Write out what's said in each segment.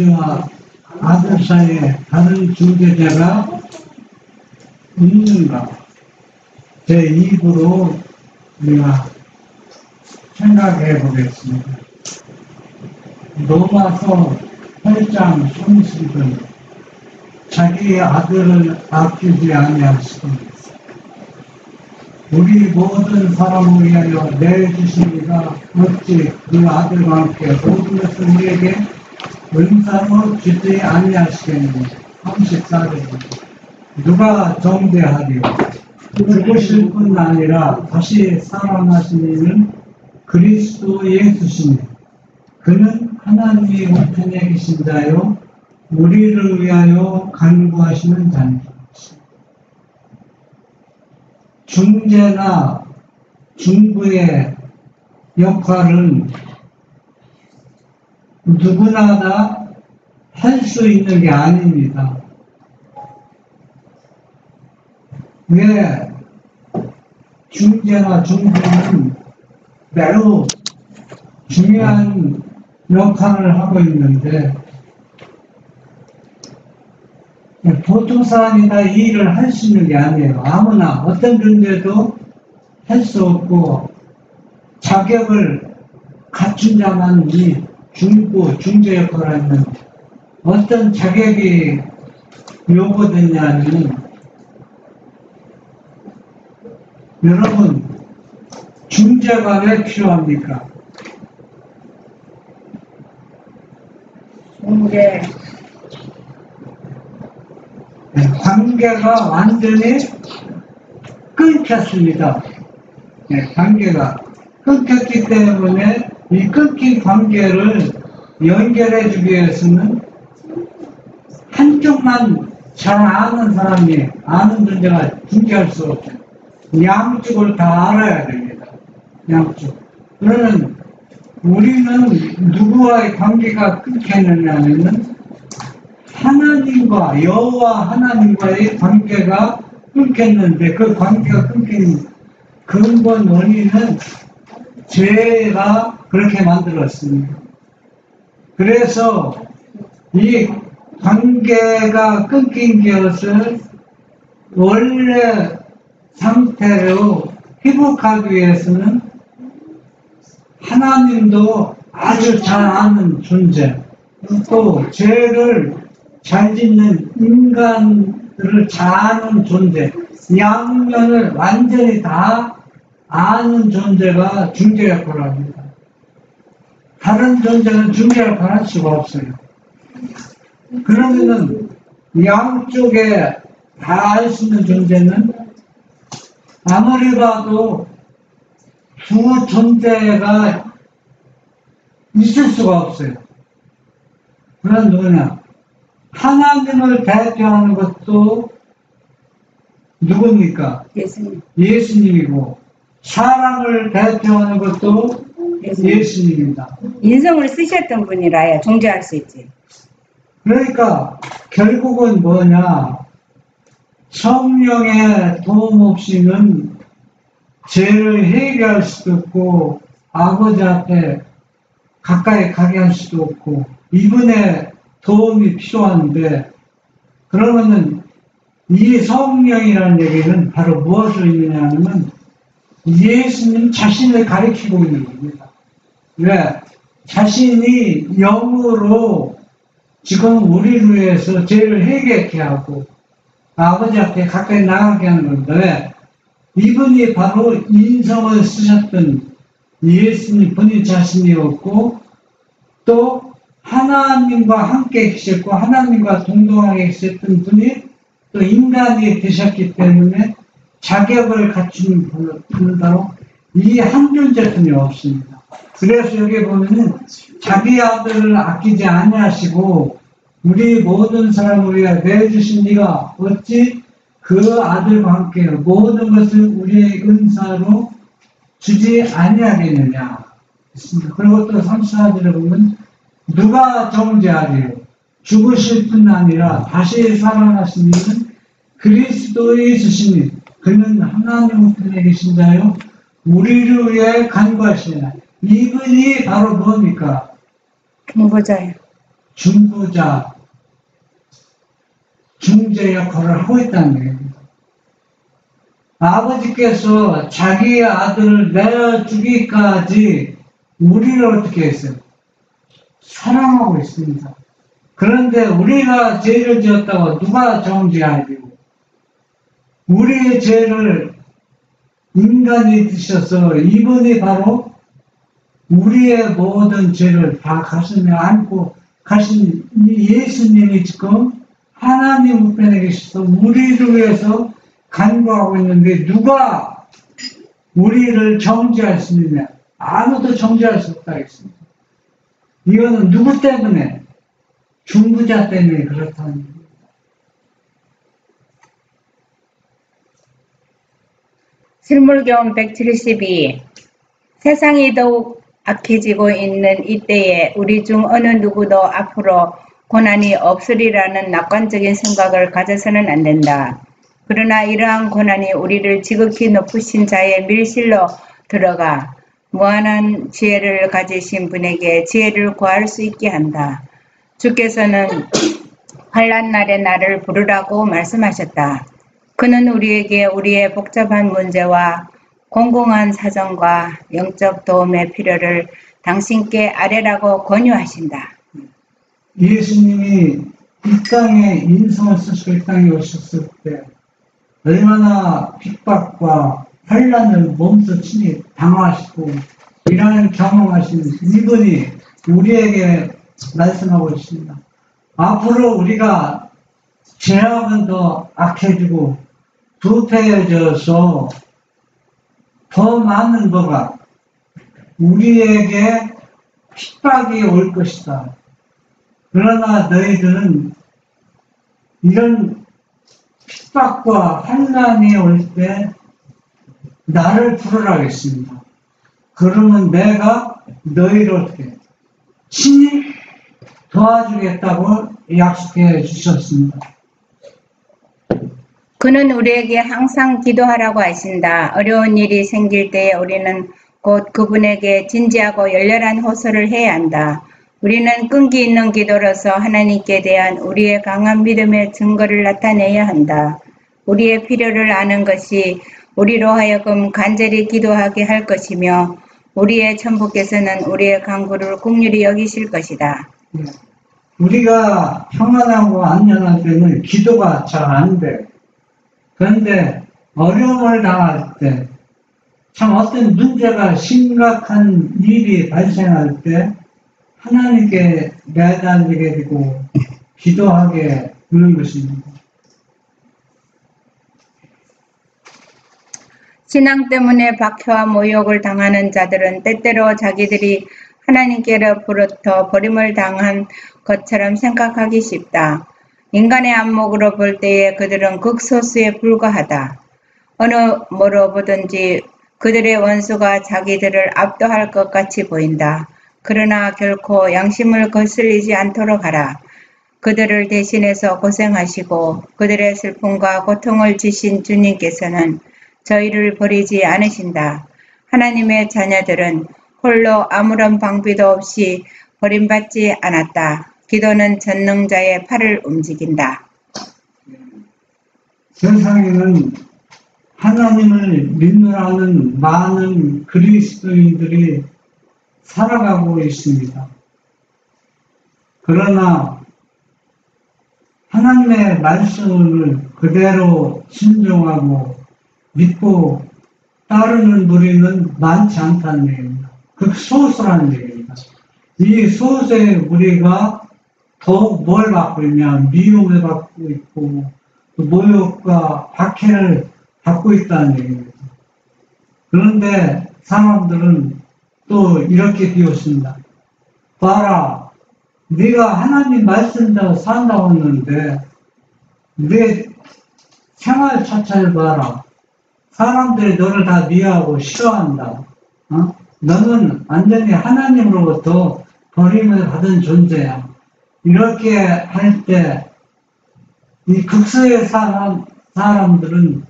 아버지와 아들 사이에 다른 중재자가 있는가? 제 입으로 우리가 생각해 보겠습니다. 로마서 8장 30절 자기 아들을 아끼지 아니하시고 우리 모든 사람을 위하여 내주신 이가 어찌 그 아들과 함께 모든 것을 우리에게 은사로 주지 아니하시겠느냐. 34절입니다. 누가 정죄하리요? 죽으실 뿐 아니라 다시 살아나신 이는 그리스도 예수시니 그는 하나님이 우편에 계신 자요 우리를 위하여 간구하시는 자입니다. 중재나 중부의 역할은 누구나 다 할 수 있는 게 아닙니다. 왜 중재나 중부는 매우 중요한 역할을 하고 있는데 보통 사람이 다 이 일을 할 수 있는 게 아니에요. 아무나 어떤 존재도 할 수 없고 자격을 갖춘 자만 이 중부, 중재 역할을 하는 어떤 자격이 요구되냐면 여러분 중재가 왜 필요합니까? 중재 관계가 완전히 끊겼습니다. 관계가 끊겼기 때문에 이 끊긴 관계를 연결해주기 위해서는 한쪽만 잘 아는 사람이 아는 존재가 중재할 수 없어요. 양쪽을 다 알아야 됩니다. 양쪽. 그러면 우리는 누구와의 관계가 끊겼느냐 하면은 하나님과 여호와 하나님과의 관계가 끊겼는데 그 관계가 끊긴 근본 원인은 죄가 그렇게 만들었습니다. 그래서 이 관계가 끊긴 것을 원래 상태로 회복하기 위해서는 하나님도 아주 잘 아는 존재, 또 죄를 잘 짓는 인간들을 잘 아는 존재, 양면을 완전히 다 아는 존재가 중재 역할을 합니다. 다른 존재는 중재 역할을 할 수가 없어요. 그러면은 양쪽에 다 알 수 있는 존재는 아무리 봐도 두 존재가 있을 수가 없어요. 그건 누구냐? 하나님을 대표하는 것도 누굽니까? 예수님. 예수님이고 사람을 대표하는 것도 예수님입니다. 인성을 쓰셨던 분이라야 존재할 수 있지. 그러니까 결국은 뭐냐? 성령의 도움 없이는 죄를 해결할 수도 없고 아버지 앞에 가까이 가게 할 수도 없고 이분의 도움이 필요한데 그러면은 이 성령이라는 얘기는 바로 무엇을 의미하냐 하면 예수님 자신을 가리키고 있는 겁니다. 왜? 자신이 영으로 지금 우리를 위해서 죄를 해결케 하고 아버지 앞에 가까이 나가게 하는 겁니다. 왜? 이분이 바로 인성을 쓰셨던 예수님 본인 자신이었고 또 하나님과 함께 계셨고 하나님과 동등하게 계셨던 분이 또 인간이 되셨기 때문에 자격을 갖춘 분은 바로 이 한 존재뿐이 없습니다. 그래서 여기 보면은 자기 아들을 아끼지 아니하시고 우리 모든 사람을 위하여 내주신 이가 어찌 그 아들과 함께 모든 것을 우리의 은사로 주지 아니하겠느냐. 그리고 또 34절에 보면 누가 정죄하리요? 죽으실 뿐 아니라 다시 살아나신 이는 그리스도 예수시니 그는 하나님 우편에 계신 자요 우리를 위해 간구하시느냐. 이분이 바로 뭡니까? 중보자예요. 중보자, 중재 역할을 하고 있다는 얘기입니다. 아버지께서 자기 아들을 내어주기까지 우리를 어떻게 했어요? 사랑하고 있습니다. 그런데 우리가 죄를 지었다고 누가 정죄하리고, 우리의 죄를 인간이 드셔서 이분이 바로 우리의 모든 죄를 다 가슴에 안고 가신 예수님이 지금 하나님 우편에 계셔서 우리를 위해서 간구하고 있는데 누가 우리를 정죄할 수 있느냐? 아무도 정죄할 수 없다 했습니다. 이거는 누구 때문에? 중부자 때문에 그렇다는 겁니다. 실물경 172. 세상이 더욱 악해지고 있는 이때에 우리 중 어느 누구도 앞으로 고난이 없으리라는 낙관적인 생각을 가져서는 안 된다. 그러나 이러한 고난이 우리를 지극히 높으신 자의 밀실로 들어가 무한한 지혜를 가지신 분에게 지혜를 구할 수 있게 한다. 주께서는 환난 날에 나를 부르라고 말씀하셨다. 그는 우리에게 우리의 복잡한 문제와 공공한 사정과 영적 도움의 필요를 당신께 아뢰라고 권유하신다. 예수님이 이 땅에 인성을 쓰시고 이 땅에 오셨을 때 얼마나 핍박과 환난을 몸소 친히 당하시고 이러한 경험하신 이분이 우리에게 말씀하고 있습니다. 앞으로 우리가 죄악은 더 악해지고 부패해져서 더 많은 뭐가 우리에게 핍박이 올 것이다. 그러나 너희들은 이런 핍박과 환난이 올 때 나를 부르라 했습니다. 그러면 내가 너희를 어떻게 친히 도와주겠다고 약속해 주셨습니다. 그는 우리에게 항상 기도하라고 하신다. 어려운 일이 생길 때에 우리는 곧 그분에게 진지하고 열렬한 호소를 해야 한다. 우리는 끈기 있는 기도로서 하나님께 대한 우리의 강한 믿음의 증거를 나타내야 한다. 우리의 필요를 아는 것이 우리로 하여금 간절히 기도하게 할 것이며 우리의 천부께서는 우리의 간구를 긍휼히 여기실 것이다. 우리가 평안하고 안전할 때는 기도가 잘 안 돼. 그런데 어려움을 당할 때, 참 어떤 문제가 심각한 일이 발생할 때 하나님께 매달리게 되고 기도하게 되는 것입니다. 신앙 때문에 박해와 모욕을 당하는 자들은 때때로 자기들이 하나님께로부터 버림을 당한 것처럼 생각하기 쉽다. 인간의 안목으로 볼 때에 그들은 극소수에 불과하다. 어느 뭐로 보든지 그들의 원수가 자기들을 압도할 것 같이 보인다. 그러나 결코 양심을 거슬리지 않도록 하라. 그들을 대신해서 고생하시고 그들의 슬픔과 고통을 지신 주님께서는 저희를 버리지 않으신다. 하나님의 자녀들은 홀로 아무런 방비도 없이 버림받지 않았다. 기도는 전능자의 팔을 움직인다. 세상에는 하나님을 믿노라는 많은 그리스도인들이 살아가고 있습니다. 그러나 하나님의 말씀을 그대로 순종하고 믿고 따르는 무리는 많지 않다는 얘기입니다. 극소수라는 얘기입니다. 이 소수의 무리가 더욱 뭘 받고 있냐, 미움을 받고 있고 모욕과 박해를 받고 있다는 얘기입니다. 그런데 사람들은 또 이렇게 비웃습니다. 봐라, 네가 하나님 말씀대로 산다고 했는데 내 생활 자체를 봐라. 사람들이 너를 다 미워하고 싫어한다. 너는 완전히 하나님으로부터 버림을 받은 존재야. 이렇게 할 때 이 극소의 사람들은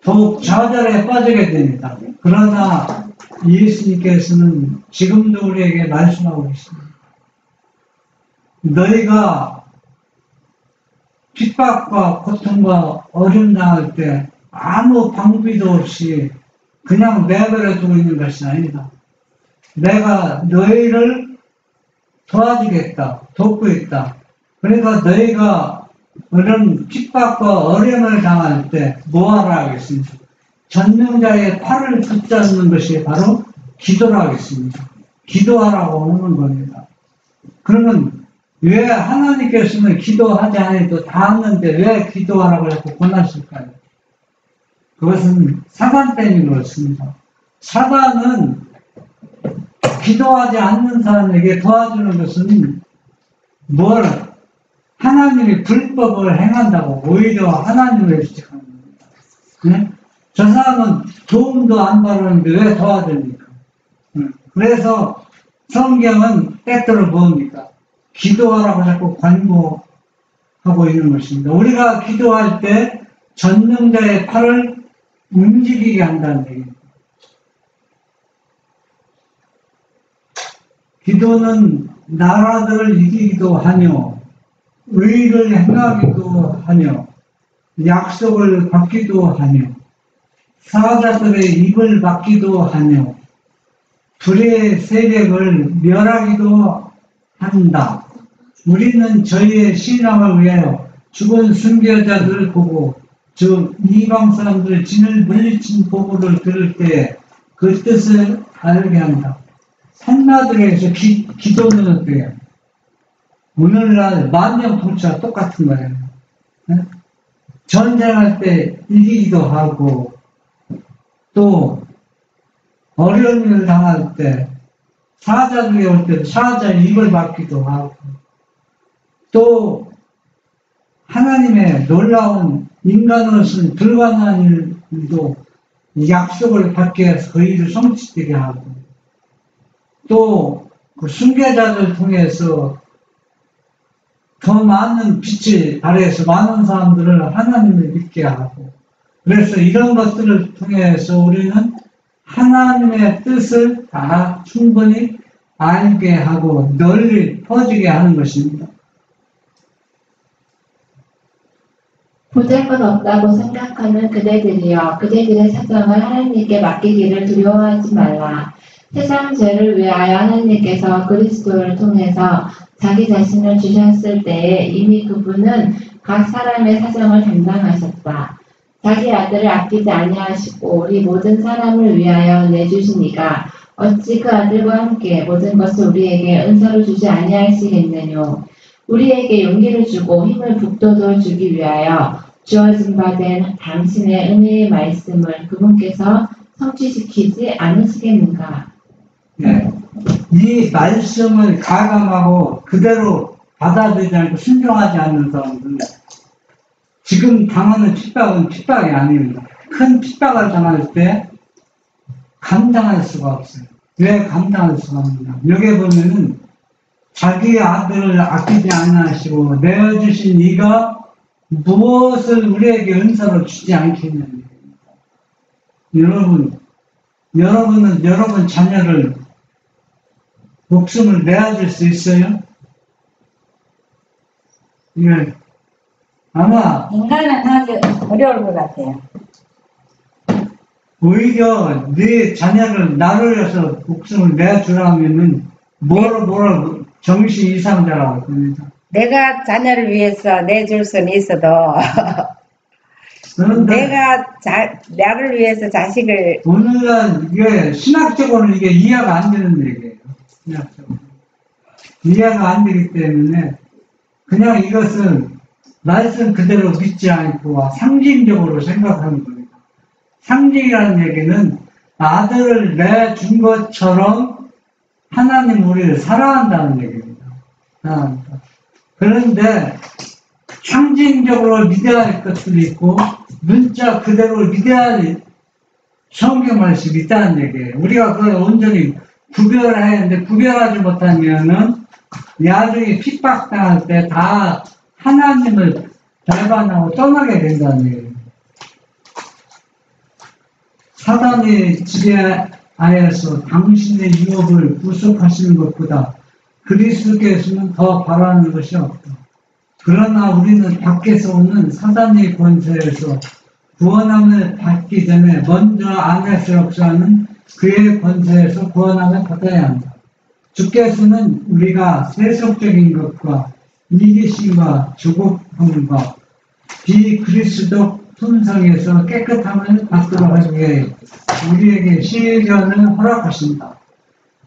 더욱 좌절에 빠지게 됩니다. 그러나 예수님께서는 지금도 우리에게 말씀하고 있습니다. 너희가 핍박과 고통과 어려움 당할 때 아무 방비도 없이 그냥 내버려 두고 있는 것이 아니다. 내가 너희를 도와주겠다, 돕고 있다. 그러니까 너희가 그런 핍박과 어려움을 당할 때 뭐하라 하겠습니까? 전능자의 팔을 붙잡는 것이 바로 기도라 하겠습니다. 기도하라고 하는 겁니다. 그러면 왜 하나님께서는 기도하지 않아도 다 하는데 왜 기도하라고 자꾸 권하실까요? 그것은 사단 때문에 그렇습니다. 사단은 기도하지 않는 사람에게 도와주는 것은 하나님이 불법을 행한다고 오히려 하나님을 지적하는 겁니다. 네? 저 사람은 도움도 안 받았는데 왜 도와줍니까? 그래서 성경은 때때로 뭡니까? 기도하라고 자꾸 권고하고 있는 것입니다. 우리가 기도할 때 전능자의 팔을 움직이게 한다는 얘기입니다. 기도는 나라들을 이기기도 하며 의를 행하기도 하며 약속을 받기도 하며 사자들의 입을 막기도 하며 불의 세력을 멸하기도 한다. 우리는 저희의 신앙을 위하여 죽은 순교자들을 보고 즉 이방 사람들 진을 물리친 보고를 들을 때 그 뜻을 알게 한다. 한마디로해서 기도는 어때요? 오늘날 만병통치와 똑같은 거예요. 네? 전쟁할 때 이기기도 하고 또 어려운 일을 당할 때 사자들이 올 때도 사자의 입을 막기도 하고 또 하나님의 놀라운 인간으로서는 불가능한 일도 약속을 받게 해서 그 일을 성취되게 하고 또 그 순교자들 통해서 더 많은 빛이 발해서 많은 사람들을 하나님을 믿게 하고 그래서 이런 것들을 통해서 우리는 하나님의 뜻을 다 충분히 알게 하고 널리 퍼지게 하는 것입니다. 보잘것없다고 생각하는 그대들이여 그대들의 사정을 하나님께 맡기기를 두려워하지 말라. 세상 죄를 위하여 하나님께서 그리스도를 통해서 자기 자신을 주셨을 때에 이미 그분은 각 사람의 사정을 담당하셨다. 자기 아들을 아끼지 아니하시고 우리 모든 사람을 위하여 내주신 이가 어찌 그 아들과 함께 모든 것을 우리에게 은사로 주지 아니하시겠느뇨. 우리에게 용기를 주고 힘을 북돋워 주기 위하여 주어진 바 된 당신의 은혜의 말씀을 그분께서 성취시키지 않으시겠는가. 네. 이 말씀을 가감하고 그대로 받아들이지 않고 순종하지 않는 사람들은 지금 당하는 핍박은 핍박이 아닙니다. 큰 핍박을 당할 때 감당할 수가 없어요. 왜 감당할 수가 없느냐. 여기 보면은 자기 아들을 아끼지 않으시고 내어주신 이가 무엇을 우리에게 은사로 주지 않겠느냐. 여러분은 여러분 자녀를 목숨을 내어줄 수 있어요? 예. 아마 인간은 하기 어려울 것 같아요. 오히려 네 자녀를 나를 위해서 목숨을 내주라면은 뭐라 정신 이상자라고 합니다. 내가 자녀를 위해서 내줄 수는 있어도 나를 위해서 자식을 오늘날 이게 신학적으로는 이게 이해가 안 되는 얘기예요. 신학적으로 이해가 안 되기 때문에 그냥 이것은 말씀 그대로 믿지 않고 상징적으로 생각하는 겁니다. 상징이라는 얘기는 아들을 내준 것처럼 하나님 우리를 사랑한다는 얘기입니다. 사랑한다. 그런데 상징적으로 믿어야 할 것들이 있고 문자 그대로 믿어야 할 성경 말씀이 있다는 얘기예요. 우리가 그걸 온전히 구별해야 하는데 구별하지 못하면은 나중에 핍박당할 때 다 하나님을 배반하고 떠나게 된다는 얘기예요. 사단의 지배하에서 당신의 유업을 구속하시는 것보다 그리스도께서는 더 바라는 것이 없다. 그러나 우리는 밖에서 오는 사단의 권세에서 구원함을 받기 전에 먼저 안에서 역사하는 그의 권세에서 구원함을 받아야 한다. 주께서는 우리가 세속적인 것과 이기심과 조급함과 비그리스도 품성에서 깨끗함을 받도록 하기 위해 우리에게 시련을 허락하신다.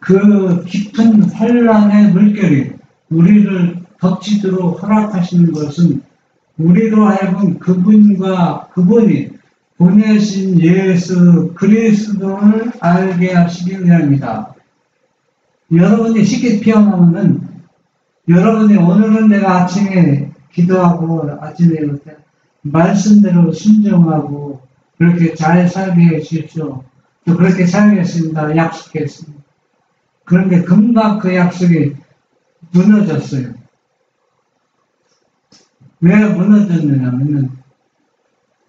그 깊은 환란의 물결이 우리를 덮치도록 허락하시는 것은 우리로 하여금 그분이 보내신 예수 그리스도를 알게 하시기 위함이다. 여러분이 쉽게 피어나면은 여러분이 오늘은 내가 아침에 기도하고 아침에 이렇게 말씀대로 순종하고 그렇게 잘 살게 해주십시오. 또 그렇게 살겠습니다. 약속했습니다. 그런데 금방 그 약속이 무너졌어요. 왜 무너졌느냐면은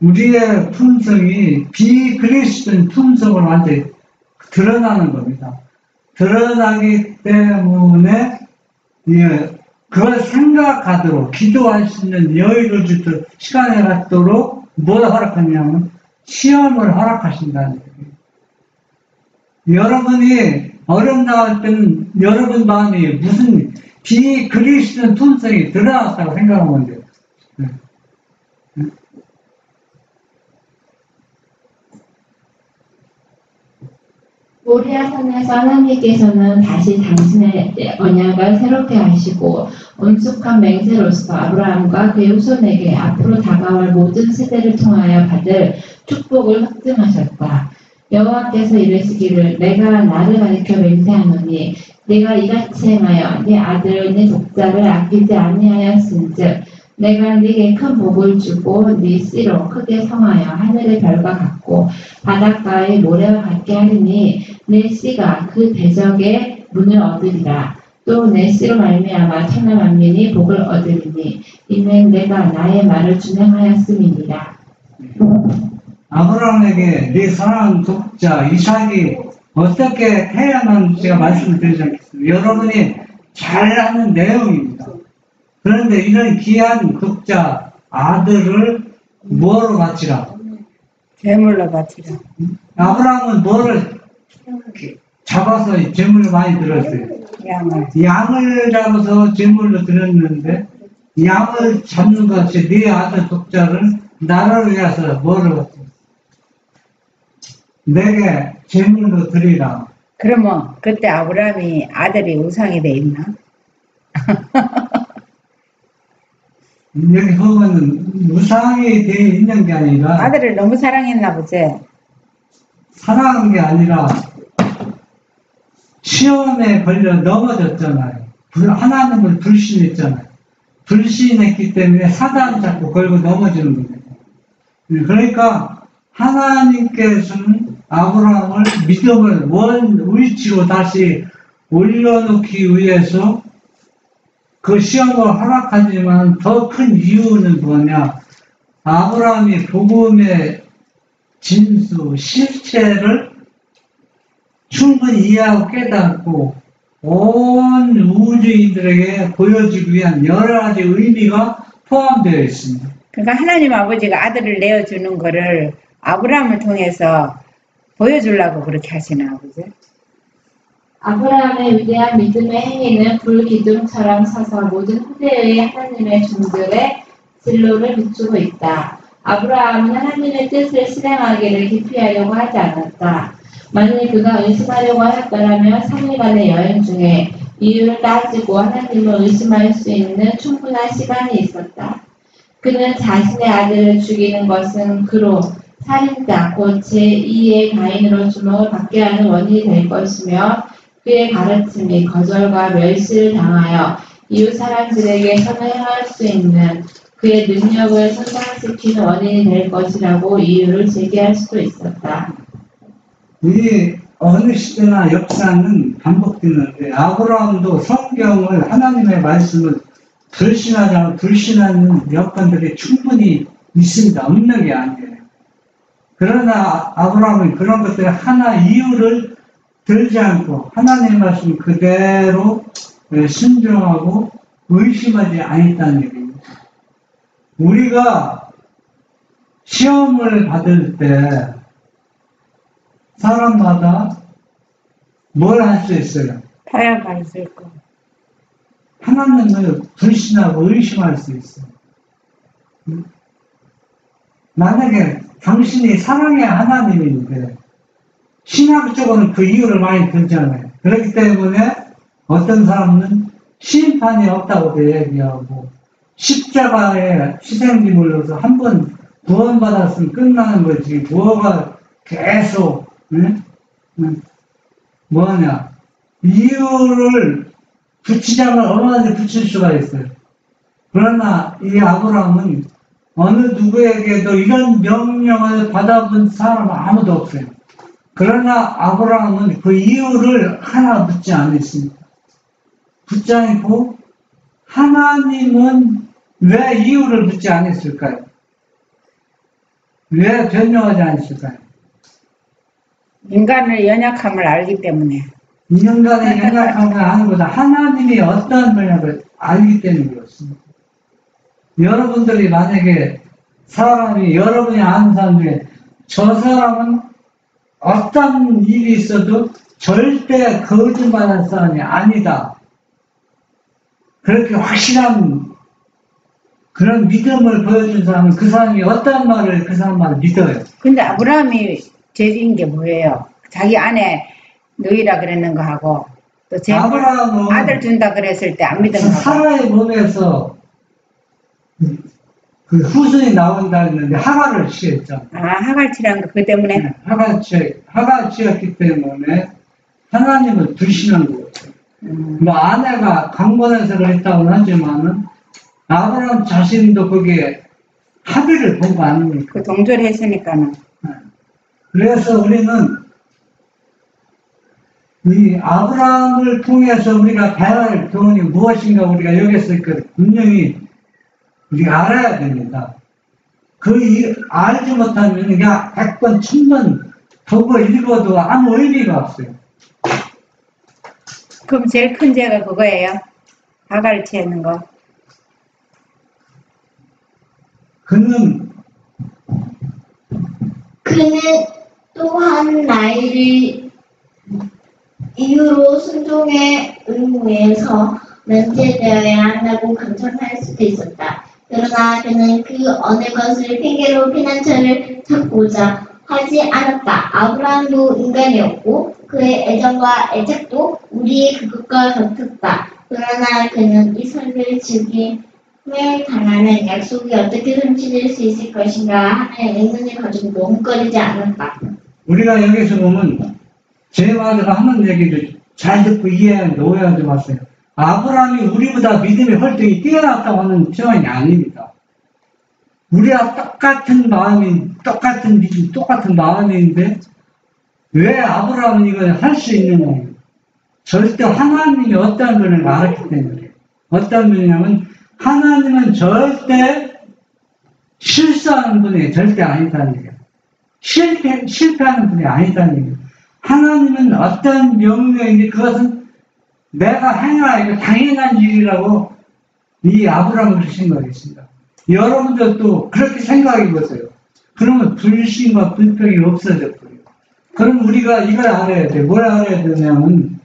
우리의 품성이 비그리스도인 품성을 완전히 드러나는 겁니다. 드러나기 때문에 그걸 생각하도록 기도할 수 있는 여유를 주도록 시간을 갖도록 뭘 허락하냐면 시험을 허락하신다는 거예요. 여러분이 어려움 나올 때는 여러분 마음이 무슨 비그리스도인 품성이 드러났다고 생각하면 돼요. 모리아 산에서 하나님께서는 다시 당신의 언약을 새롭게 하시고 엄숙한 맹세로서 아브라함과 그의 후손에게 앞으로 다가올 모든 세대를 통하여 받을 축복을 확증하셨다. 여호와께서 이르시기를 내가 나를 가리켜 맹세하노니 네가 이같이 행하여 네 아들 네 독자를 아끼지 아니하였은즉 내가 네게 큰 복을 주고 네 씨로 크게 성하여 하늘의 별과 같고 바닷가의 모래와 같게 하리니 내 씨가 그 대적의 문을 얻으리라. 또 내 씨로 말미암아 천하 만민이 복을 얻으리니 이는 내가 나의 말을 준행하였음이니라. 아브라함에게 네 사랑하는 독자 이삭이 어떻게 해야만 제가 말씀을 드리지 않겠습니다. 여러분이 잘 아는 내용입니다. 그런데 이런 귀한 독자 아들을 뭐로 바치라? 제물로 바치라. 아브라함은 뭐를 잡아서 제물로 많이 들었어요? 양을 잡아서 제물로 드렸는데 양을 잡는 것 같이 네 아들 독자를 나를 위해서 뭐를 바치라? 내게 제물로 드리라. 그러면 그때 아브라함이 아들이 우상이 돼 있나? 여기 보면은 우상이 되어 있는 게 아니라 아들을 너무 사랑했나 보지? 사랑한 게 아니라 시험에 걸려 넘어졌잖아요. 하나님을 불신했잖아요. 불신했기 때문에 사단 잡고 걸고 넘어지는 겁니다. 그러니까 하나님께서는 아브라함을 믿음을 원 위치로 다시 올려놓기 위해서 그 시험을 허락하지만 더 큰 이유는 뭐냐? 아브라함이 복음의 진수, 실체를 충분히 이해하고 깨닫고 온 우주인들에게 보여주기 위한 여러 가지 의미가 포함되어 있습니다. 그러니까 하나님 아버지가 아들을 내어주는 거를 아브라함을 통해서 보여주려고 그렇게 하시나 아버지? 아브라함의 위대한 믿음의 행위는 불기둥처럼 서서 모든 후대의 하나님의 종들의 진로를 비추고 있다. 아브라함은 하나님의 뜻을 실행하기를 기피하려고 하지 않았다. 만일 그가 의심하려고 하였더라면 3일간의 여행 중에 이유를 따지고 하나님을 의심할 수 있는 충분한 시간이 있었다. 그는 자신의 아들을 죽이는 것은 그로 살인자 곧 제2의 가인으로 주목을 받게 하는 원인이 될 것이며 그의 가르침이 거절과 멸시를 당하여 이웃 사람들에게 선을 행할 수 있는 그의 능력을 손상시키는 원인이 될 것이라고 이유를 제기할 수도 있었다. 이 어느 시대나 역사는 반복되는데 아브라함도 성경을 하나님의 말씀을 불신하는 여건들이 충분히 있습니다. 없는 게 아니에요. 그러나 아브라함은 그런 것들 하나 이유를 들지 않고 하나님의 말씀 그대로 순종하고 의심하지 않았다는 얘기입니다. 우리가 시험을 받을 때 사람마다 뭘 할 수 있어요? 타협할 수 있고. 하나님을 불신하고 의심할 수 있어요. 만약에 당신이 사랑의 하나님인데 신학적으로는 그 이유를 많이 들잖아요. 그렇기 때문에 어떤 사람은 심판이 없다고 얘기하고 십자가에 희생제물로서 한 번 구원받았으면 끝나는 거지 뭐가 계속 뭐냐 이유를 붙이자면 얼마든지 붙일 수가 있어요. 그러나 이 아브라함은 어느 누구에게도 이런 명령을 받아본 사람은 아무도 없어요. 그러나 아브라함은 그 이유를 하나 묻지 않았습니다. 붙지 않고 하나님은 왜 이유를 묻지 않았을까요? 왜 변명하지 않았을까요? 인간의 연약함을 알기 때문에. 인간의 연약함을 아는 것보다 하나님이 어떠한 분야를 알기 때문에 그렇습니다. 여러분들이 만약에 사람이 여러분이 아는 사람 중에 저 사람은 어떤 일이 있어도 절대 거짓말할 사람이 아니다. 그렇게 확실한 그런 믿음을 보여준 사람은 그 사람이 어떤 말을 그 사람 말을 믿어요. 근데 아브라함이 죄진 게 뭐예요? 자기 아내 누이라 그랬는 거 하고 또 제 아들 준다 그랬을 때 안 믿은 거 사라의 몸에서 그 후손이 나온다 했는데 하갈을 취했죠. 아, 하갈 취한 거 그 때문에? 네, 하갈 취했기 때문에 하나님을 불신한 거죠. 뭐 아내가 강권해서를 했다고는 하지만은 아브라함 자신도 거기에 합의를 본 거 아닙니까? 그 동조했으니까는. 네. 그래서 우리는 이 아브라함을 통해서 우리가 배울 교훈이 무엇인가 우리가 여기서 분명히 우리가 알아야 됩니다. 알지 못하면 그냥 100번, 1000번 보고 읽어도 아무 의미가 없어요. 그럼 제일 큰 죄가 그거예요? 하갈 취하는 거. 그는 또한 나이를 이유로 순종의 의무에서 면제되어야 한다고 감정할 수도 있었다. 그러나 그는 그 어느 것을 핑계로 피난처를 찾고자 하지 않았다. 아브라함도 인간이었고 그의 애정과 애착도 우리의 그것과 같았다. 그러나 그는 이삭을 죽임을 당하는 약속이 어떻게 훔쳐질 수 있을 것인가 하는 의문을 가지고 머뭇거리지 않았다. 우리가 여기서 보면 제 말을 하는 얘기를 잘 듣고 이해하는데 오해하지 마세요. 아브라함이 우리보다 믿음의 활동이 뛰어났다고 하는 표현이 아닙니다. 우리와 똑같은 마음이, 똑같은 믿음, 똑같은 마음인데 왜 아브라함은 이걸 할 수 있느냐. 절대 하나님이 어떤 분을 알았기 때문에. 어떤 분이냐면 하나님은 절대 실수하는 분이 절대 아니다는 얘기예요. 실패하는 분이 아니다는 얘기예요. 하나님은 어떤 명령인지 그것은 내가 행하라 이거 당연한 일이라고 이 아브라함을 생각했습니다. 여러분들도 그렇게 생각해 보세요. 그러면 불신과 불평이 없어져 버려요. 그럼 우리가 이걸 알아야 돼. 뭘 알아야 되냐면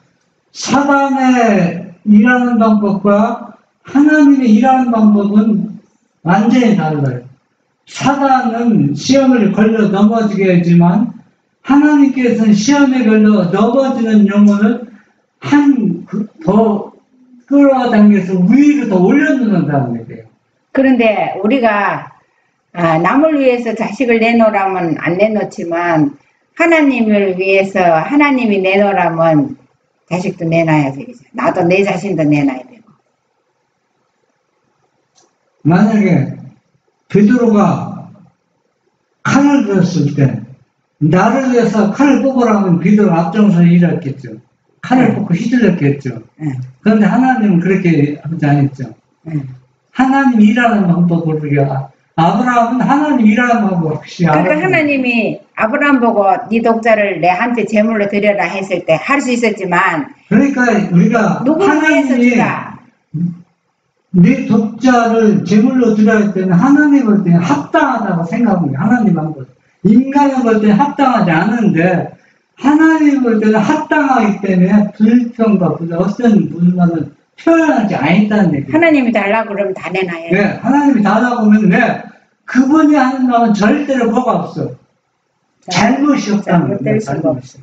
사단의 일하는 방법과 하나님의 일하는 방법은 완전히 달라요. 사단은 시험을 걸려 넘어지게 하지만 하나님께서는 시험에 걸려 넘어지는 영혼을 더 끌어당겨서 위로 더 올려놓는다는 얘기예요. 그런데 우리가 남을 위해서 자식을 내놓으라면 안 내놓지만 하나님을 위해서 하나님이 내놓으라면 자식도 내놔야 되겠죠. 나도 내 자신도 내놔야 되고. 만약에 베드로가 칼을 들었을 때 나를 위해서 칼을 뽑으라면 베드로가 앞장서 일했겠죠. 칼을 뽑고 휘둘렀겠죠. 그런데 하나님은 그렇게 하지 않았죠. 하나님 일하는 방법을 우리가 아브라함은 하나님 일하고 혹시 그러니까 하나님이 아브라함 보고 네 독자를 내한테 제물로 드려라 했을 때 할 수 있었지만 그러니까 우리가 누구를 위해서 하나님이 주라. 네 독자를 제물로 드려야 할 때는 하나님 볼 때는 합당하다고 생각합니다. 하나님 한 것. 인간을 볼 때는 합당하지 않은데 하나님 볼 때는 합당하기 때문에 불평과 부자 어떤 불만은 표현하지 않았다는 얘기예요. 하나님이 달라고 그러면 다 내놔야 돼. 네, 하나님이 다 나오면 그분이 하는 말은 절대로 뭐가 없어. 잘못이 없다는 잘못될 수가 거예요. 없어.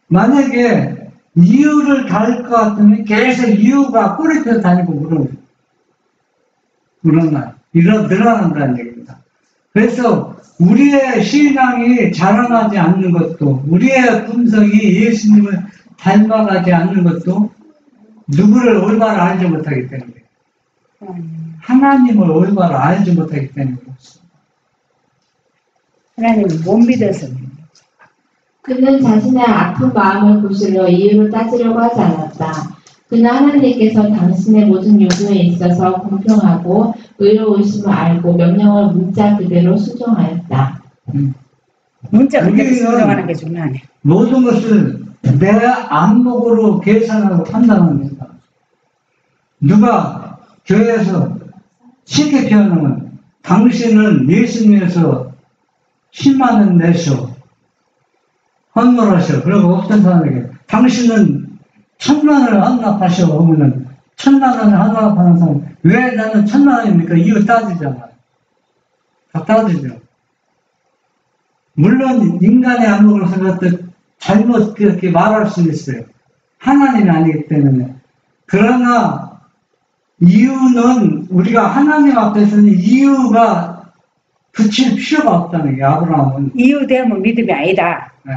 만약에 이유를 다를 것 같으면 계속 이유가 꼬리표 다니고 늘어난다는 얘기입니다. 그래서 우리의 신앙이 자라나지 않는 것도, 우리의 품성이 예수님을 닮아가지 않는 것도 누구를 올바로 알지 못하기 때문에, 하나님을 올바로 알지 못하기 때문에 그렇습니다. 하나님을 못 믿어서. 그는 자신의 아픈 마음을 고실러 이유를 따지려고 하지 않았다. 그는 하나님께서 당신의 모든 요구에 있어서 공평하고 의로우심을 알고 명령을 문자 그대로 순종하였다. 문자 그대로 순종하는 게 중요하네. 모든 것을 내 안목으로 계산하고 판단합니다. 누가 교회에서 쉽게 표현하면 당신은 예수님에서 10만 원 내셔. 헌물하셔. 그리고 어떤 사람에게 당신은 1,000만 원을 헌납하셔. 그러면은 1,000만 원을 헌납하는 사람 왜 나는 1,000만 원입니까? 이유 따지잖아요. 다 따지죠. 물론 인간의 안목으로 생각할 잘못 그렇게 말할 수 있어요. 하나님이 아니기 때문에. 그러나 이유는 우리가 하나님 앞에서는 이유가 붙일 필요가 없다는 게 아브라함은. 이유 되면 믿음이 아니다. 네.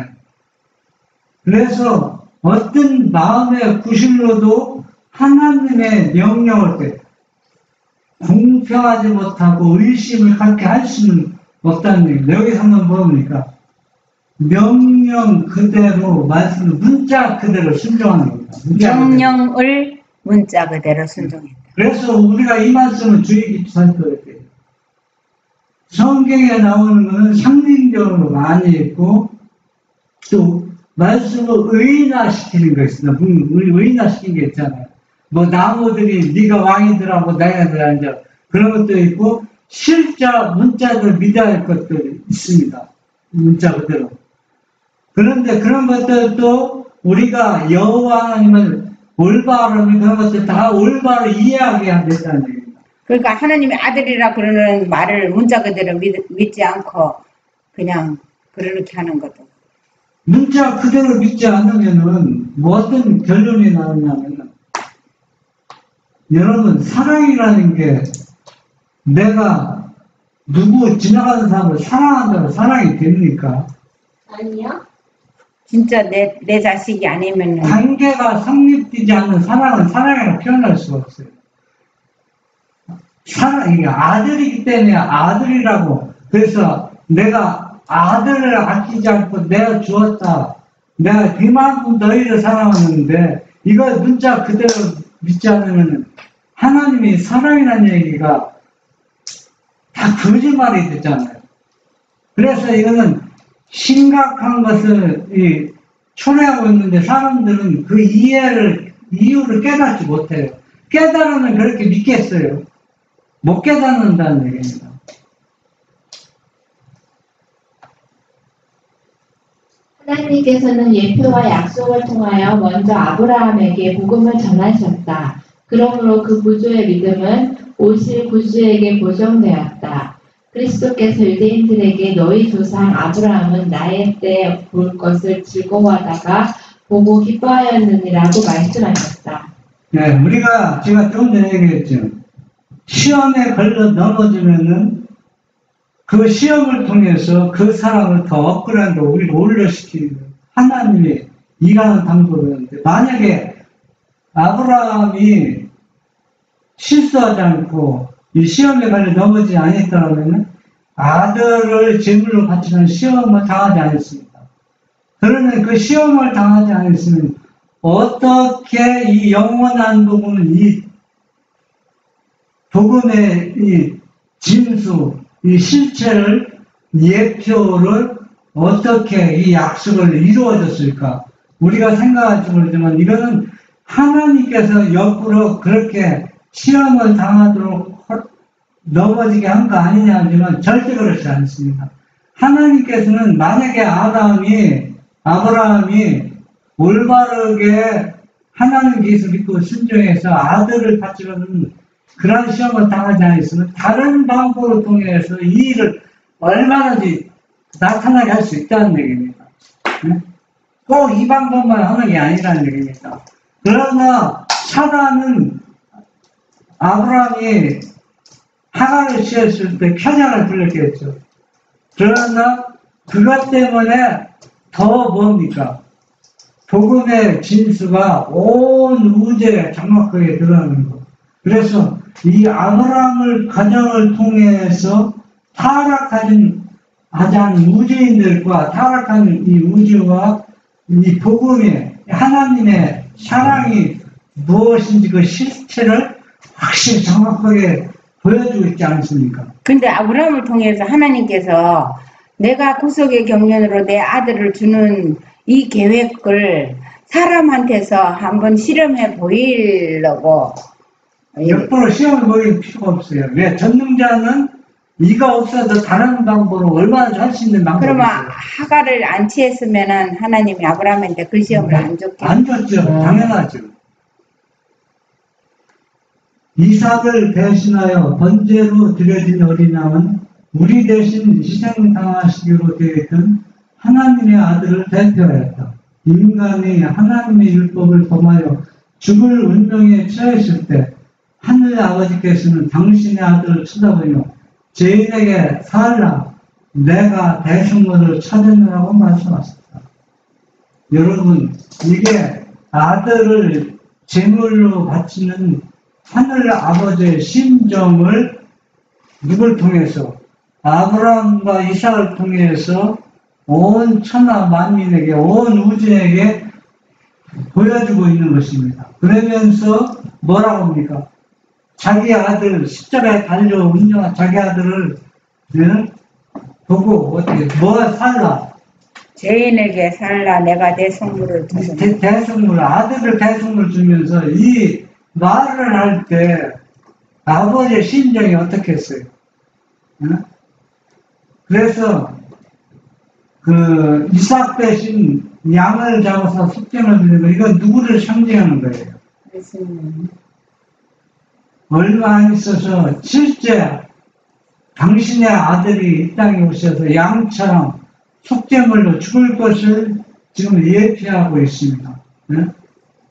그래서 어떤 마음의 구실로도 하나님의 명령을 때 공평하지 못하고 의심을 갖게 할 수는 없다는 얘기입니다. 여기서 한번 보니까 명령 그대로 말씀 문자 그대로 순종하는 겁니다. 명령을 문자 그대로 순종했다. 그래서 우리가 이 말씀을 주의 깊이 살펴야 돼요. 성경에 나오는 것은 상징적으로 많이 있고 또 말씀을 의인화시키는 거 있습니다. 의인화시킨 게 있잖아요. 뭐 나무들이 네가 왕이더라고 나야들 앉아 그런 것도 있고 실자 문자를 믿어야 할 것도 있습니다. 문자 그대로. 그런데 그런 것들도 우리가 여호와 하나님을 올바로 그런 것들 다 올바로 이해하게 된다는 얘기입니다. 그러니까 하나님의 아들이라 그러는 말을 문자 그대로 믿지 않고 그냥 그렇게 하는 것도. 문자 그대로 믿지 않으면은 뭐 어떤 결론이 나오냐면은 여러분 사랑이라는 게 내가 누구 지나가는 사람을 사랑한다고 사랑이 됩니까? 아니요. 진짜 내 자식이 아니면 관계가 성립되지 않는 사랑은 사랑이라고 표현할 수가 없어요. 이게 아들이기 때문에 아들이라고. 그래서 내가 아들을 아끼지 않고 내가 주었다. 내가 그만큼 너희를 사랑하는데 이걸 문자 그대로 믿지 않으면 하나님이 사랑이라는 얘기가 다 거짓말이 됐잖아요. 그래서 이거는 심각한 것을 초래하고 있는데 사람들은 그 이유를 깨닫지 못해요. 깨달으면 그렇게 믿겠어요. 못 깨닫는다는 얘기입니다. 하나님께서는 예표와 약속을 통하여 먼저 아브라함에게 복음을 전하셨다. 그러므로 그 구주의 믿음은 오실 구주에게 보정되었다. 그리스도께서 유대인들에게 너희 조상 아브라함은 나의 때 볼 것을 즐거워하다가 보고 기뻐하였느니라고 말씀하셨다. 네, 제가 좀 전에 얘기했죠. 시험에 걸려 넘어지면은 그 시험을 통해서 그 사람을 더 업그레이드로 우리를 올려시키는 하나님의 일하는 방법이었는데 만약에 아브라함이 실수하지 않고 이 시험에 걸려 넘어지지 않았더라면 아들을 제물로 바치는 시험을 당하지 않았습니다. 그러면 그 시험을 당하지 않았으면 어떻게 이 영원한 복음을 이 복음의 이 진수, 이 실체를, 예표를 어떻게 이 약속을 이루어졌을까? 우리가 생각할지 모르지만 이거는 하나님께서 역으로 그렇게 시험을 당하도록 넘어지게 한 거 아니냐 하지만 절대 그렇지 않습니다. 하나님께서는 만약에 아브라함이 올바르게 하나님 계속 믿고 순종해서 아들을 바치려는 그런 시험을 당하지 않았으면 다른 방법을 통해서 이 일을 얼마든지 나타나게 할 수 있다는 얘기입니다. 꼭 이 방법만 하는 게 아니라는 얘기입니다. 그러나 사단은 아브라함이 하갈을 취했을 때 편향을 불렀겠죠. 그러나 그것 때문에 더 뭡니까? 복음의 진수가 온 우주에 정확하게 드러나는 것. 그래서 이 아브라함을 가정을 통해서 타락하지 않은 우주인들과 타락하는 이 우주와 이 복음의 하나님의 사랑이 무엇인지 그 실체를 확실히 정확하게 보여주고 있지 않습니까? 근데 아브라함을 통해서 하나님께서 내가 구속의 경륜으로 내 아들을 주는 이 계획을 사람한테서 한번 실험해 보이려고. 역으로 시험을 보일 필요가 없어요. 왜? 전능자는 이가 없어도 다른 방법으로 얼마나 할 수 있는 방법이 그러면 있어요. 하갈을 안 취했으면은 하나님이 아브라함한테 그 시험을 안 줬겠죠. 안 줬죠. 당연하죠. 이삭을 대신하여 번제로 드려진 어린 양은 우리 대신 희생당하시기로 되어 있던 하나님의 아들을 대표하였다. 인간이 하나님의 율법을 범하여 죽을 운명에 처했을 때 하늘 아버지께서는 당신의 아들을 쳐다보며 죄인에게 살라 내가 대성물을 찾았느라고 말씀하셨다. 여러분, 이게 아들을 제물로 바치는 하늘 아버지의 심정을 누굴 통해서? 아브라함과 이삭을 통해서 온 천하 만민에게, 온 우주에게 보여주고 있는 것입니다. 그러면서 뭐라고 합니까? 자기 아들, 십자가에 달려 운명한 자기 아들을 보고 어떻게, 뭐 살라? 죄인에게 살라 내가 내 성물을 주소서. 대성물, 아들을 대성물 주면서 이 말을 할 때 아버지의 심정이 어떻겠어요? 그래서 그 이삭 대신 양을 잡아서 속죄를 드리는 거, 이건 누구를 상징하는 거예요? 예수님. 얼마 안 있어서 실제 당신의 아들이 이 땅에 오셔서 양처럼 속죄물로 죽을 것을 지금 예피하고 있습니다.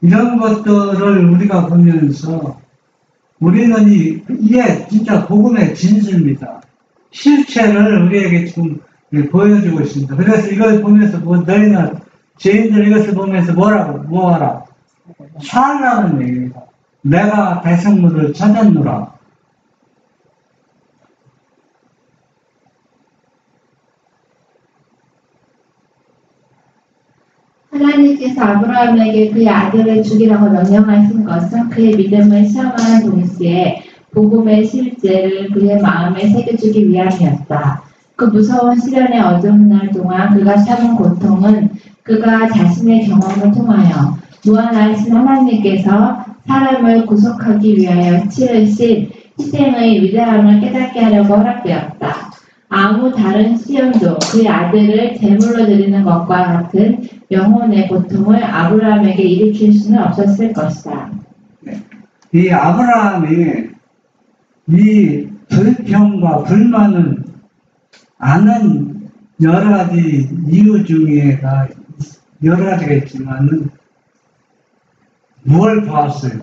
이런 것들을 우리가 보면서 우리는 이게 진짜 복음의 진수입니다. 실체를 우리에게 지금 보여주고 있습니다. 그래서 이걸 보면서 너희는 죄인들 이것을 보면서 뭐하라? 살라는 얘기입니다. 내가 대성물을 찾았노라. 하나님께서 아브라함에게 그의 아들을 죽이라고 명령하신 것은 그의 믿음을 시험하는 동시에 복음의 실제를 그의 마음에 새겨주기 위함이었다. 그 무서운 시련의 어두운 날 동안 그가 참은 고통은 그가 자신의 경험을 통하여 무한하신 하나님께서 사람을 구속하기 위하여 치르신 희생의 위대함을 깨닫게 하려고 허락되었다. 아무 다른 시험도 그의 아들을 제물로 드리는 것과 같은 영혼의 고통을 아브라함에게 일으킬 수는 없었을 것이다. 이 아브라함이 이 불평과 불만을 아는 여러 가지 이유 중에가 여러 가지가 있지만은 뭘 보았어요?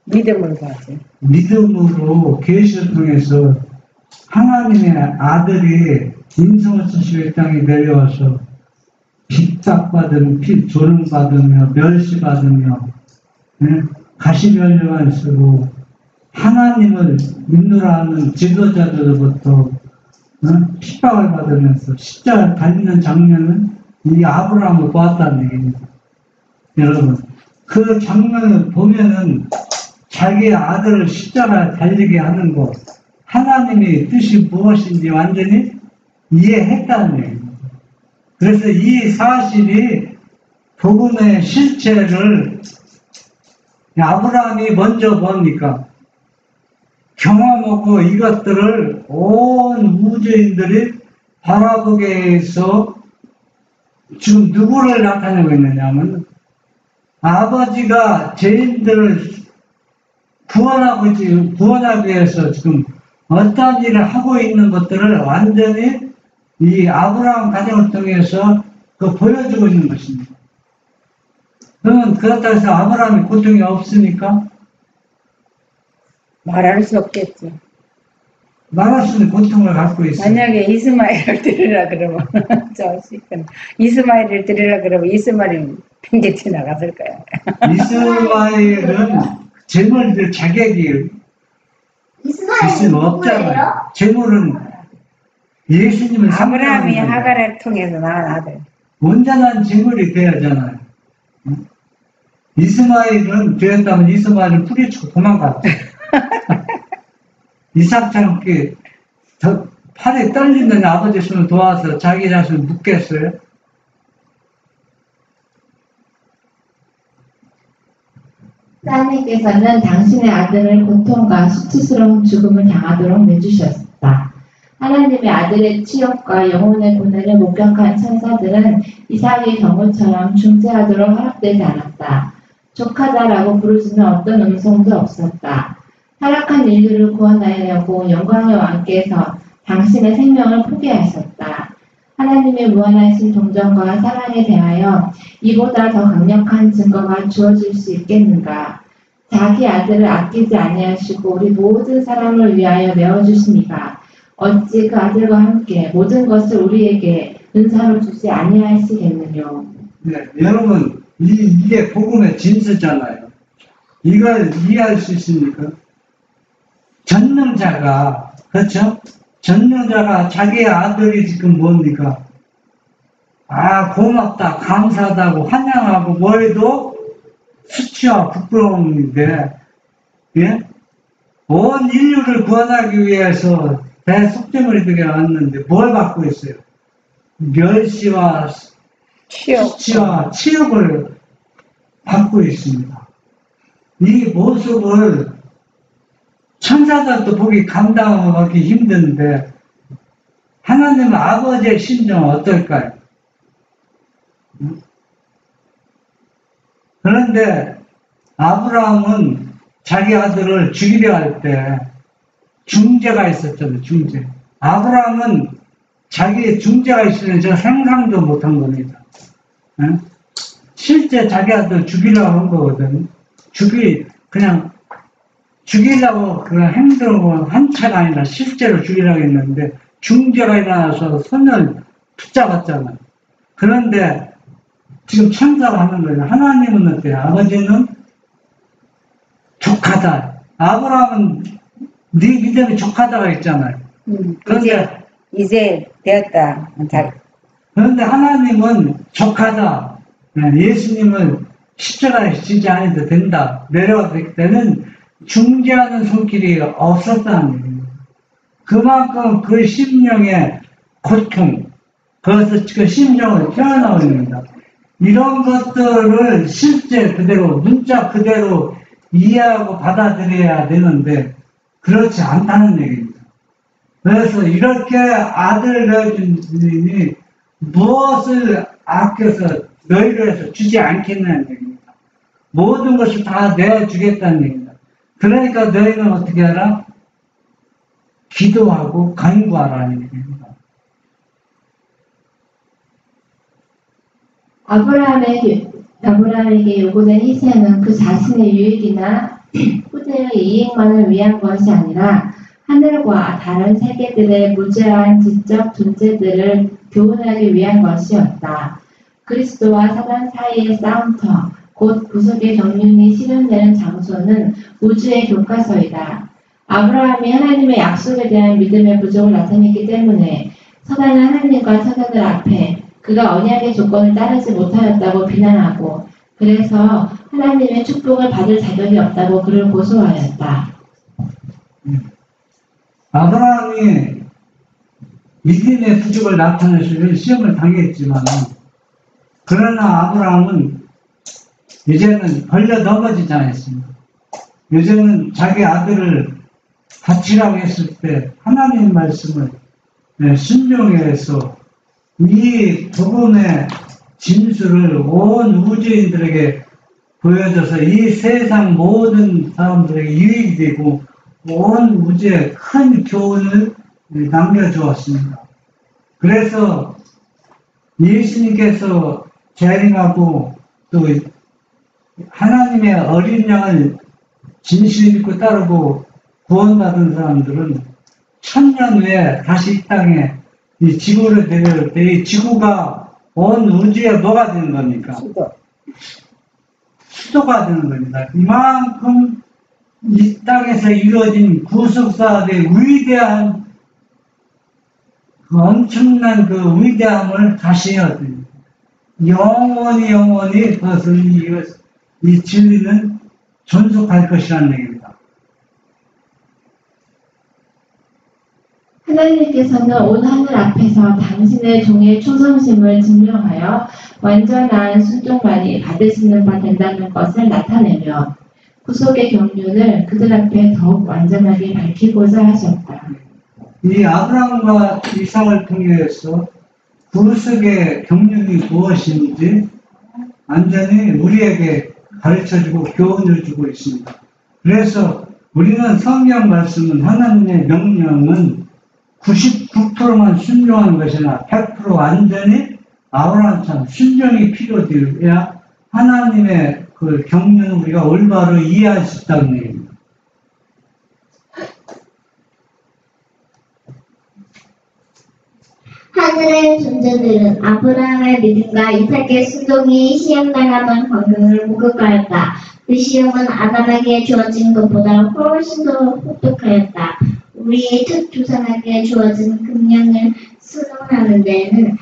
믿음을 가지. 믿음으로 계시를 통해서 하나님의 아들이 인성을 쓰시고 이 땅에 내려와서 핍박받으며 조롱받으며 멸시받으며 가시면류관 쓰고 하나님을 믿노라 하는 지도자들로부터 핍박을 받으면서 십자가를 달리는 장면은 이 아브라함을 보았다는 얘기입니다. 여러분, 그 장면을 보면은 자기 아들을 십자가에 달리게 하는 것, 하나님의 뜻이 무엇인지 완전히 이해했다는 얘기입니다. 그래서 이 사실이 복음의 실체를 아브라함이 먼저 뭡니까? 경험하고 이것들을 온 우주인들이 바라보게 해서 지금 누구를 나타내고 있느냐면 아버지가 죄인들을 구원하기 위해서 지금 어떤 일을 하고 있는 것들을 완전히 이 아브라함 가정을 통해서 보여주고 있는 것입니다. 그러면 그렇다고 해서 아브라함이 고통이 없습니까? 말할 수 없겠죠. 말할 수 있는 고통을 갖고 있어요. 만약에 이스마엘을 드리라 그러면 이스마엘을 드리라 그러면 이스마엘은 핑계치 나갔을까요? 이스마엘은 재물들 자격이 있으면 없잖아요. 재물은 예수님을 아브라함이 하갈을 통해서 낳은 아들. 온전한 재물이 되어야잖아요. 이스마엘은 되었다면 이스마엘은 뿌리치고 도망갔죠. 이삭처럼 팔에 떨리는 아버지 손을 도와서 자기 자신을 묶겠어요? 하나님께서는 당신의 아들을 고통과 수치스러운 죽음을 당하도록 내주셨다. 하나님의 아들의 치욕과 영혼의 고난을 목격한 천사들은 이삭의 경우처럼 중재하도록 허락되지 않았다. 족하다라고 부르짖는 어떤 음성도 없었다. 타락한 인류를 구원하려고 영광의 왕께서 당신의 생명을 포기하셨다. 하나님의 무한하신 동정과 사랑에 대하여 이보다 더 강력한 증거가 주어질 수 있겠는가? 자기 아들을 아끼지 아니하시고 우리 모든 사람을 위하여 내어주시니가 어찌 그 아들과 함께 모든 것을 우리에게 은사로 주지 아니하시겠느냐? 네, 여러분 이게 복음의 진수잖아요. 이걸 이해할 수 있습니까? 전능자가 그렇죠? 전능자가 자기의 아들이 지금 뭡니까? 고맙다, 감사하다고 환영하고 뭐해도 수치와 부끄러움인데, 예? 온 인류를 구원하기 위해서 대속죄물이 되게 왔는데 뭘 받고 있어요? 멸시와 수치와 치욕을 받고 있습니다. 이 모습을 천사들도 보기 감당하기 힘든데 하나님 아버지의 심정은 어떨까요? 그런데 아브라함은 자기 아들을 죽이려 할 때 중재가 있었잖아요. 중재. 아브라함은 자기의 중재가 있으면 제가 상상도 못한 겁니다. 실제 자기 아들 죽이려고 한 거거든. 그냥 죽이려고 그런 행동을 한 차가 아니라 실제로 죽이려고 했는데 중재가 일어나서 손을 붙잡았잖아요. 그런데 지금 천사가 하는 거예요. 하나님은 어때요? 아버지는 족하다. 아브라함은 네 믿음이 족하다가 있잖아요. 그런데 이제 되었다. 그런데 하나님은 족하다. 예수님을 십자가에 지지 않아도 된다. 내려왔을 때는 중재하는 손길이 없었다는 얘기입니다. 그만큼 그 심령의 고통, 그것을 그 심정을 표현하옵니다. 이런 것들을 실제 그대로, 문자 그대로 이해하고 받아들여야 되는데, 그렇지 않다는 얘기입니다. 그래서 이렇게 아들 내어준 주님이 무엇을 아껴서 너희를 해서 주지 않겠냐는 얘기입니다. 모든 것을 다 내어주겠다는 얘기입니다. 그러니까 너희는 어떻게 하라? 기도하고 간구하라는 얘기입니다. 아브라함에게 요구된 희생은 그 자신의 유익이나 후대의 이익만을 위한 것이 아니라 하늘과 다른 세계들의 무제한 지적 존재들을 교훈하기 위한 것이었다. 그리스도와 사단 사이의 싸움터, 곧 구속의 경륜이 실현되는 장소는 우주의 교과서이다. 아브라함이 하나님의 약속에 대한 믿음의 부족을 나타냈기 때문에 사단은 하나님과 천사들 앞에 그가 언약의 조건을 따르지 못하였다고 비난하고 그래서 하나님의 축복을 받을 자격이 없다고 그를 고소하였다. 아브라함이 믿음의 부족을 나타내시는 시험을 당했지만, 그러나 아브라함은 이제는 걸려 넘어지지 않았습니다. 이제는 자기 아들을 바치라고 했을 때 하나님 말씀을 순종해서 이 복음의 진수를 온 우주인들에게 보여줘서 이 세상 모든 사람들에게 유익이 되고 온 우주에 큰 교훈을 남겨주었습니다. 그래서 예수님께서 재림하고 또 하나님의 어린 양을 진실 믿고 따르고 구원받은 사람들은 1000년 후에 다시 이 땅에 이 지구를 데려올 때 이 지구가 온 우주에 뭐가 되는 겁니까? 수도가 되는 겁니다. 이만큼 이 땅에서 이루어진 구속사업의 위대한 그 엄청난 그 위대함을 다시 얻습니다. 영원히 그것을 이 진리는 존속할 것이라는 얘기입니다. 하나님께서는 온 하늘 앞에서 당신의 종의 충성심을 증명하여 완전한 순종만이 받으시는 바 된다는 것을 나타내며 구속의 경륜을 그들 앞에 더욱 완전하게 밝히고자 하셨다. 이 아브라함과 이삭을 통해서 구속의 경륜이 무엇인지 완전히 우리에게 가르쳐주고 교훈을 주고 있습니다. 그래서 우리는 성경 말씀은 하나님의 명령은 99%만 순종하는 것이나 100% 완전히 아브라함처럼 순종이 필요되어야 하나님의 그 경륜을 우리가 올바로 이해할 수 있다는 얘기입니다. 하늘의 존재들은 아브라함의 믿음과 이삭의 순종이 시험당하던 광경을 목격하였다. 그 시험은 아담에게 주어진 것보다 훨씬 더 혹독하였다. 우리의 첫 조상에게 주어진 금령을 수행하는 데는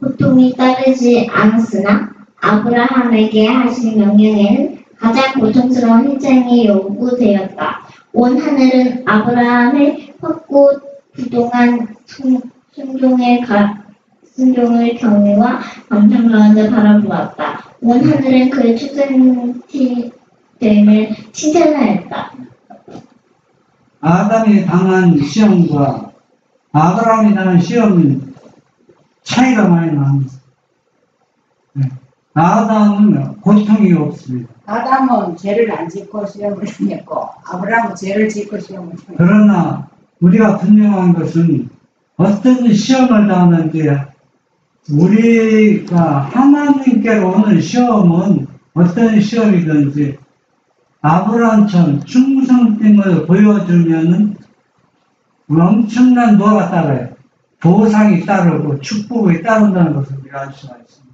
고통이 따르지 않았으나 아브라함에게 하신 명령에는 가장 고통스러운 희생이 요구되었다. 온 하늘은 아브라함의 확고 부동한 순종의 경외와 감정 가운데 바라보았다. 온 하늘은 그의 출생됨을 칭찬하였다. 아담이 당한 시험과 아브라함이 당한 시험은 차이가 많이 납니다. 아담은 고통이 없습니다. 아담은 죄를 안 짓고 시험을 당했고 아브라함은 죄를 짓고 시험을 당했고. 그러나 우리가 분명한 것은 어떤 시험을 당하는지 우리가 하나님께로 오는 시험은 어떤 시험이든지 아브라함처럼 충성됨을 보여주면은 엄청난 뭐가 따라요. 보상이 따르고 축복이 따른다는 것을 우리가 알 수가 있습니다.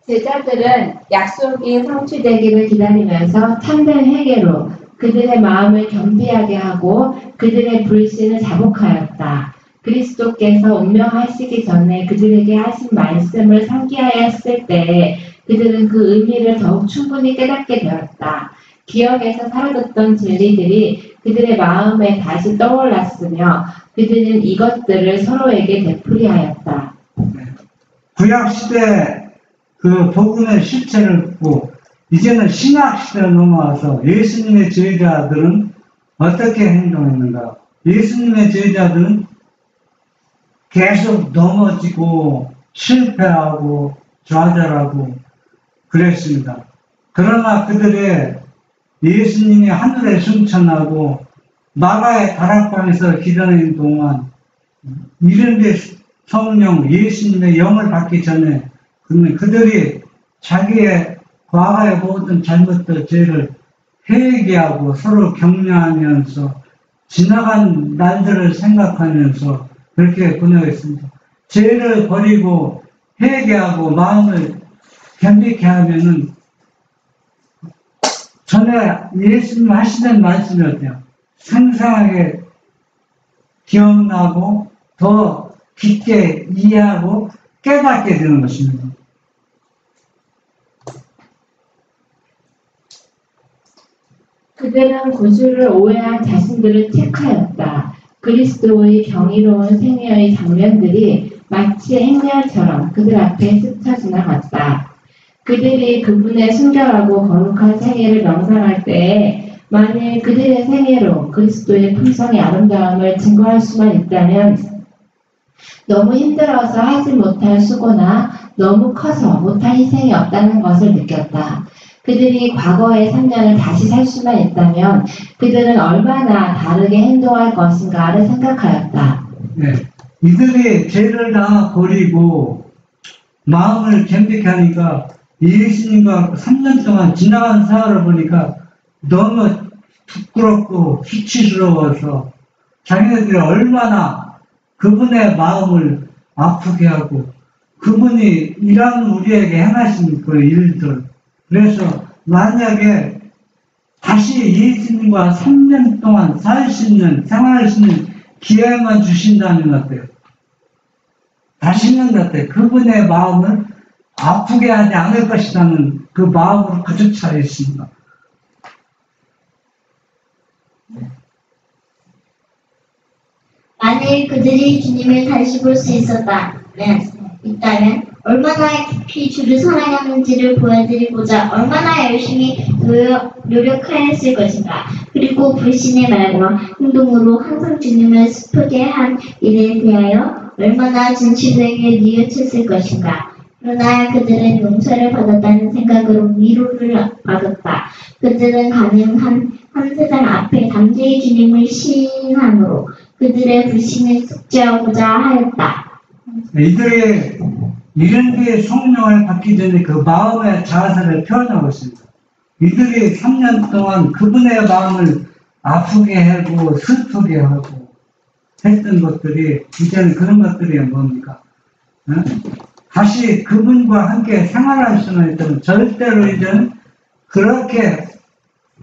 제자들은 약속이 성취되기를 기다리면서 참된 회개로 그들의 마음을 겸비하게 하고 그들의 불신을 자복하였다. 그리스도께서 운명하시기 전에 그들에게 하신 말씀을 상기하였을 때 그들은 그 의미를 더욱 충분히 깨닫게 되었다. 기억에서 사라졌던 진리들이 그들의 마음에 다시 떠올랐으며 그들은 이것들을 서로에게 되풀이하였다. 구약시대 그 복음의 실체를 보고 이제는 신약시대로 넘어와서 예수님의 제자들은 어떻게 행동했는가? 예수님의 제자들은 계속 넘어지고 실패하고 좌절하고 그랬습니다. 그러나 그들의 예수님이 하늘에 승천하고 마가의 다락방에서 기다리는 동안 이른데 성령 예수님의 영을 받기 전에 그들이 자기의 과거의 모든 잘못들 죄를 회개하고 서로 격려하면서 지나간 날들을 생각하면서 그렇게 보내겠습니다. 죄를 버리고 회개하고 마음을 겸비케 하면은 전에 예수님 하시는 말씀이 어때요? 생생하게 기억나고 더 깊게 이해하고 깨닫게 되는 것입니다. 그들은 구주를 오해한 자신들을 택하였다. 그리스도의 경이로운 생애의 장면들이 마치 행렬처럼 그들 앞에 스쳐 지나갔다. 그들이 그분의 순결하고 거룩한 생애를 명상할 때에 만일 그들의 생애로 그리스도의 품성의 아름다움을 증거할 수만 있다면 너무 힘들어서 하지 못할 수고나 너무 커서 못할 희생이 없다는 것을 느꼈다. 그들이 과거의 3년을 다시 살 수만 있다면 그들은 얼마나 다르게 행동할 것인가를 생각하였다. 네. 이들이 죄를 다 버리고 마음을 겸비케 하니까 예수님과 3년 동안 지나간 사활을 보니까 너무 부끄럽고 수치스러워서 자기네들이 얼마나 그분의 마음을 아프게 하고 그분이 일하는 우리에게 행하신 그 일들, 그래서 만약에 다시 예수님과 3년 동안 살 수 있는, 생활할 수 있는 기회만 주신다면 어때요? 다시는 어때요? 그분의 마음을 아프게 하지 않을 것이라는 그 마음으로 가득 차 있습니다. 만일 그들이 주님을 다시 볼 수 있다면 얼마나 깊이 주를 사랑하는지를 보여드리고자 얼마나 열심히 노력하였을 것인가. 그리고 불신의 말과 행동으로 항상 주님을 슬프게 한 일에 대하여 얼마나 진실되게 뉘우쳤을 것인가. 그러나 그들은 용서를 받았다는 생각으로 위로를 받았다. 그들은 가능한 한 세상 앞에 담대히 주님을 시인함으로 그들의 불신을 숙제하고자 하였다. 이들의 이른뒤에 성령을 받기 전에 그 마음의 자세를 표현하고 있습니다. 이들이 3년 동안 그분의 마음을 아프게 하고 슬프게 하고 했던 것들이 이제는 그런 것들이 뭡니까? 다시 그분과 함께 생활할 수는 있다면 절대로 이제는 그렇게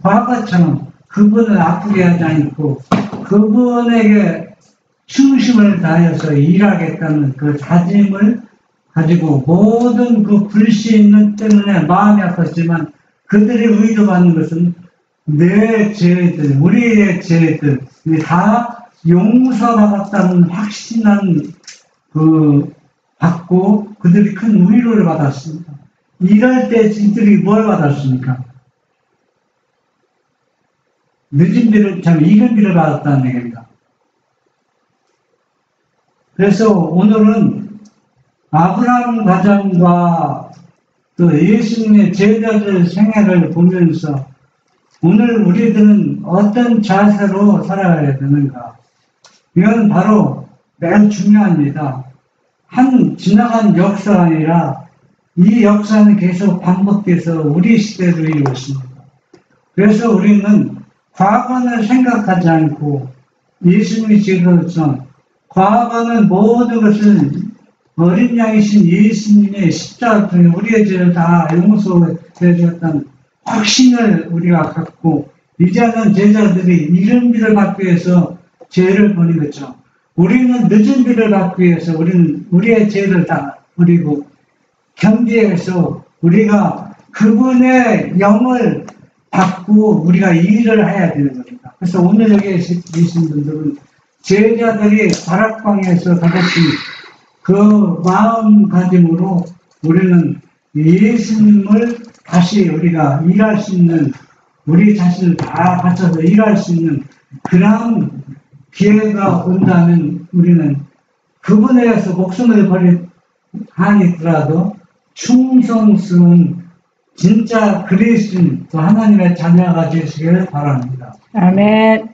과거처럼 그분을 아프게 하지 않고 그분에게 충심을 다해서 일하겠다는 그 다짐을 가지고 모든 그 불신 때문에 마음이 아팠지만 그들이 의도받는 것은 내 죄들, 우리의 죄들 다 용서받았다는 확신한 그 받고 그들이 큰 위로를 받았습니다. 이럴 때 이들이 뭘 받았습니까? 늦은 비를, 이른 비를 받았다는 얘기입니다. 그래서 오늘은 아브라함 가정과 또 예수님의 제자들 생애를 보면서 오늘 우리들은 어떤 자세로 살아가야 되는가? 이건 바로 매우 중요합니다. 한 지나간 역사가 아니라 이 역사는 계속 반복돼서 우리 시대로 이루고 있습니다. 그래서 우리는 과거는 생각하지 않고 예수님이 지금처럼 과거는 모든 것을 어린 양이신 예수님의 십자가 통해 우리의 죄를 다 용서해 주셨다는 확신을 우리가 갖고 이제는 제자들이 이른 비를 받기 위해서 죄를 버린 것처럼 우리는 늦은 비를 받기 위해서 우리는 우리의 죄를 다 버리고 경계해서 우리가 그분의 영을 받고 우리가 일을 해야 되는 겁니다. 그래서 오늘 여기 계신 분들은 제자들이 다락방에서 가졌던 그 마음가짐으로 우리는 예수님을 다시 우리가 일할 수 있는 우리 자신을 다 바쳐서 일할 수 있는 그런 기회가 온다면 우리는 그분에 의해서 목숨을 버린 한이더라도 충성스러운 진짜 그리스도인 또 하나님의 자녀가 되시길 바랍니다. 아멘.